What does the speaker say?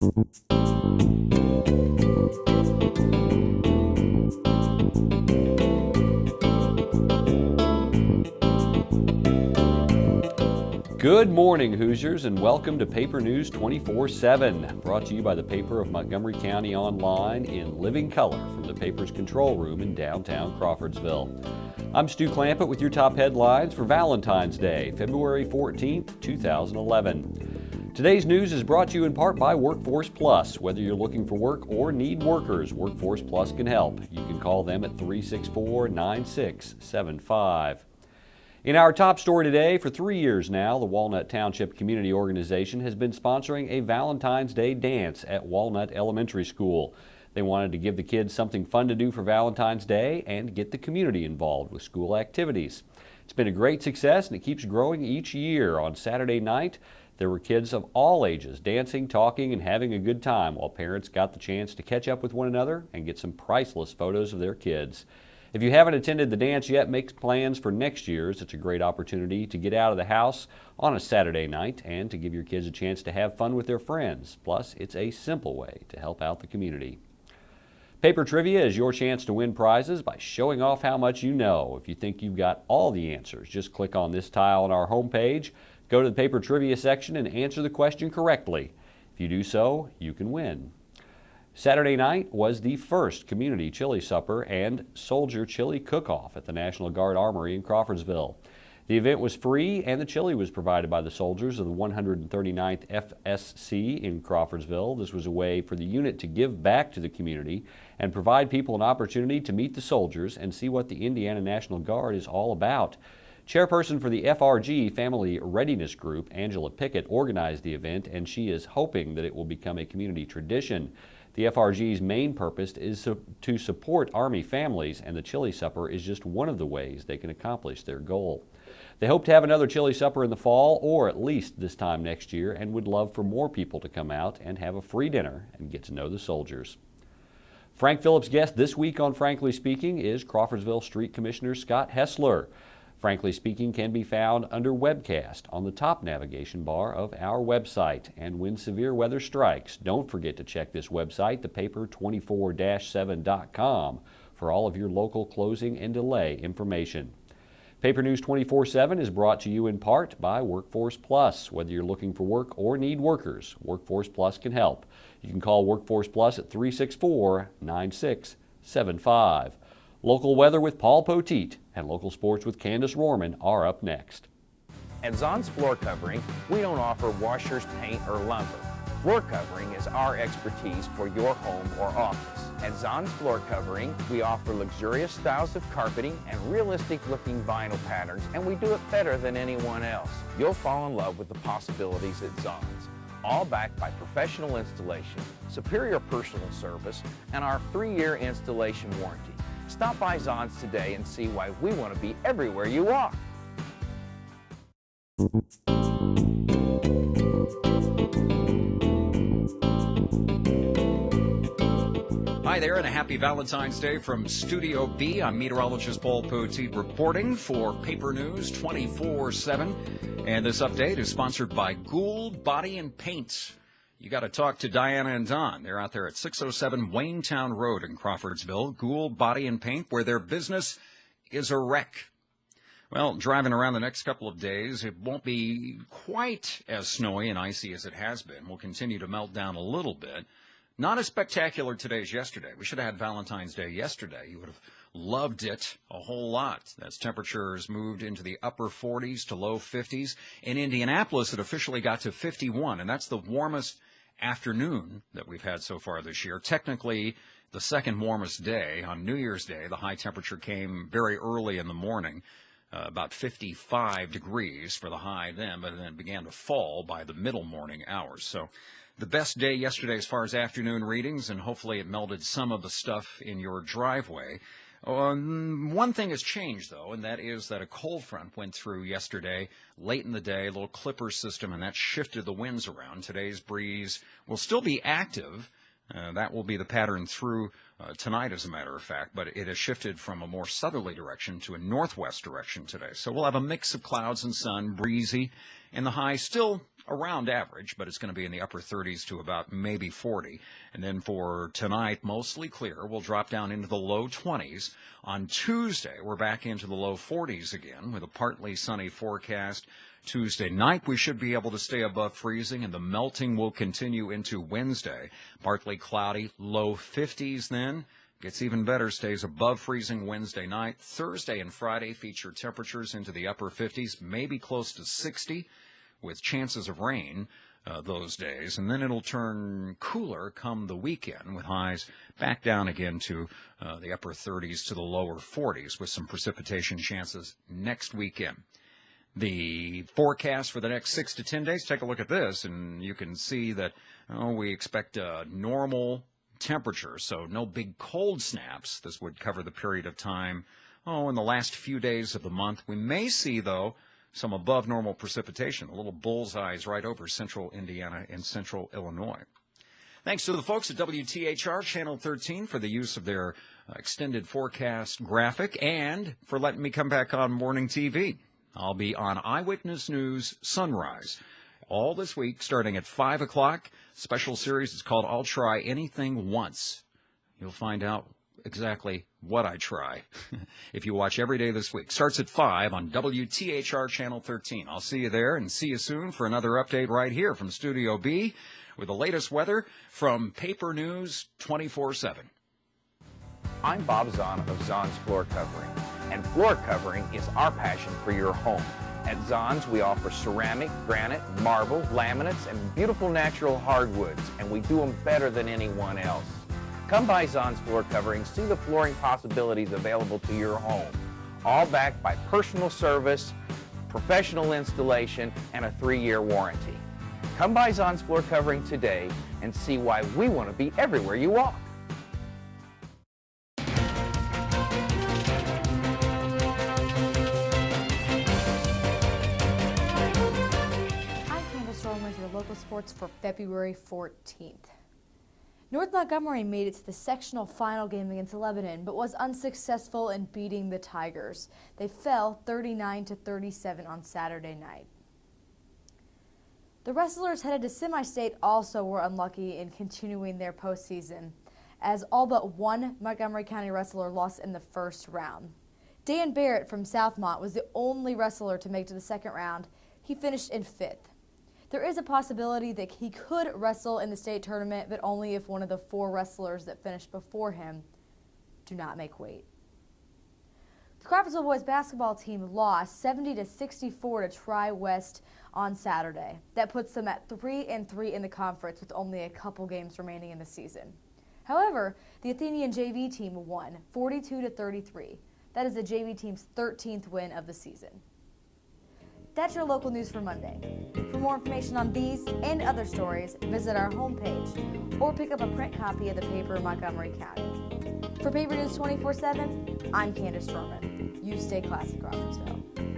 Good morning, Hoosiers, and welcome to Paper News 24/7, brought to you by the Paper of Montgomery County online in living color from the paper's control room in downtown Crawfordsville. I'm Stu Clampett with your top headlines for Valentine's Day, February 14th, 2011. Today's news is brought to you in part by Workforce Plus. Whether you're looking for work or need workers, Workforce Plus can help. You can call them at 364-9675. In our top story today, for 3 years now, the Walnut Township Community Organization has been sponsoring a Valentine's Day dance at Walnut Elementary School. They wanted to give the kids something fun to do for Valentine's Day and get the community involved with school activities. It's been a great success and it keeps growing each year. On Saturday night, there were kids of all ages dancing, talking, and having a good time while parents got the chance to catch up with one another and get some priceless photos of their kids. If you haven't attended the dance yet, make plans for next year's. It's a great opportunity to get out of the house on a Saturday night and to give your kids a chance to have fun with their friends. Plus, it's a simple way to help out the community. Paper Trivia is your chance to win prizes by showing off how much you know. If you think you've got all the answers, just click on this tile on our homepage, go to the Paper Trivia section, and answer the question correctly. If you do so, you can win. Saturday night was the first community chili supper and soldier chili cook-off at the National Guard Armory in Crawfordsville. The event was free and the chili was provided by the soldiers of the 139th FSC in Crawfordsville. This was a way for the unit to give back to the community and provide people an opportunity to meet the soldiers and see what the Indiana National Guard is all about. Chairperson for the FRG Family Readiness Group, Angela Pickett, organized the event, and she is hoping that it will become a community tradition. The FRG's main purpose is to support Army families, and the chili supper is just one of the ways they can accomplish their goal. They hope to have another chili supper in the fall, or at least this time next year, and would love for more people to come out and have a free dinner and get to know the soldiers. Frank Phillips' guest this week on Frankly Speaking is Crawfordsville Street Commissioner Scott Hessler. Frankly Speaking can be found under webcast on the top navigation bar of our website. And when severe weather strikes, don't forget to check this website, thepaper24-7.com, for all of your local closing and delay information. Paper News 24/7 is brought to you in part by Workforce Plus. Whether you're looking for work or need workers, Workforce Plus can help. You can call Workforce Plus at 364-9675. Local weather with Paul Poteet and local sports with Candace Rorman are up next. At Zons Floor Covering, we don't offer washers, paint, or lumber. Floor covering is our expertise for your home or office. At Zons Floor Covering, we offer luxurious styles of carpeting and realistic-looking vinyl patterns, and we do it better than anyone else. You'll fall in love with the possibilities at Zons, all backed by professional installation, superior personal service, and our 3-year installation warranty. Stop by Zons today and see why we want to be everywhere you are. Hi there, and a happy Valentine's Day from Studio B. I'm meteorologist Paul Poteet reporting for Paper News 24/7. And this update is sponsored by Gould Body and Paint. You got to talk to Diana and Don. They're out there at 607 Waynetown Road in Crawfordsville. Gould Body and Paint, where their business is a wreck. Well, driving around the next couple of days, it won't be quite as snowy and icy as it has been. We'll continue to melt down a little bit. Not as spectacular today as yesterday. We should have had Valentine's Day yesterday. You would have loved it a whole lot. As temperatures moved into the upper 40s to low 50s. In Indianapolis, it officially got to 51, and that's the warmest afternoon that we've had so far this year. Technically, the second warmest day on New Year's Day. The high temperature came very early in the morning, about 55 degrees for the high then, but then it began to fall by the middle morning hours. So the best day yesterday as far as afternoon readings, and hopefully it melted some of the stuff in your driveway. One thing has changed, though, and that is that a cold front went through yesterday, late in the day, a little clipper system, and that shifted the winds around. Today's breeze will still be active. That will be the pattern through tonight, as a matter of fact, but it has shifted from a more southerly direction to a northwest direction today. So we'll have a mix of clouds and sun, breezy, and the high still around average, but it's going to be in the upper 30s to about maybe 40. And then for tonight, mostly clear. We'll drop down into the low 20s. On Tuesday, we're back into the low 40s again with a partly sunny forecast. Tuesday night, we should be able to stay above freezing, and the melting will continue into Wednesday. Partly cloudy, low 50s then. Gets even better, stays above freezing Wednesday night. Thursday and Friday feature temperatures into the upper 50s, maybe close to 60, with chances of rain those days. And then it'll turn cooler come the weekend, with highs back down again to the upper 30s to the lower 40s, with some precipitation chances next weekend. The forecast for the next 6 to 10 days, take a look at this, and you can see that we expect a normal temperature, so no big cold snaps. This would cover the period of time, in the last few days of the month. We may see, though, some above normal precipitation, a little bullseyes right over central Indiana and central Illinois. Thanks to the folks at WTHR Channel 13 for the use of their extended forecast graphic, and for letting me come back on morning TV. I'll be on Eyewitness News Sunrise all this week, starting at 5 o'clock. Special series is called I'll Try Anything Once. You'll find out exactly what I try if you watch every day this week. Starts at 5 on WTHR Channel 13. I'll see you there, and see you soon for another update right here from Studio B with the latest weather from Paper News 24/7. I'm Bob Zahn of Zahn's Floor Covering, and floor covering is our passion for your home. At Zahn's, we offer ceramic, granite, marble, laminates, and beautiful natural hardwoods, and we do them better than anyone else. Come by Zahn's Floor Covering, see the flooring possibilities available to your home, all backed by personal service, professional installation, and a 3-year warranty. Come by Zahn's Floor Covering today and see why we want to be everywhere you walk. With your local sports for February 14th. North Montgomery made it to the sectional final game against Lebanon, but was unsuccessful in beating the Tigers. They fell 39-37 on Saturday night. The wrestlers headed to semi-state also were unlucky in continuing their postseason, as all but one Montgomery County wrestler lost in the first round. Dan Barrett from Southmont was the only wrestler to make it to the second round. He finished in 5th. There is a possibility that he could wrestle in the state tournament, but only if one of the 4 wrestlers that finished before him do not make weight. The Crawfordsville boys basketball team lost 70-64 to Tri-West on Saturday. That puts them at 3-3 in the conference with only a couple games remaining in the season. However, the Athenian JV team won 42-33. That is the JV team's 13th win of the season. That's your local news for Monday. For more information on these and other stories, visit our homepage or pick up a print copy of the paper in Montgomery County. For Paper News 24/7, I'm Candace Furman. You stay classy, Crawfordsville.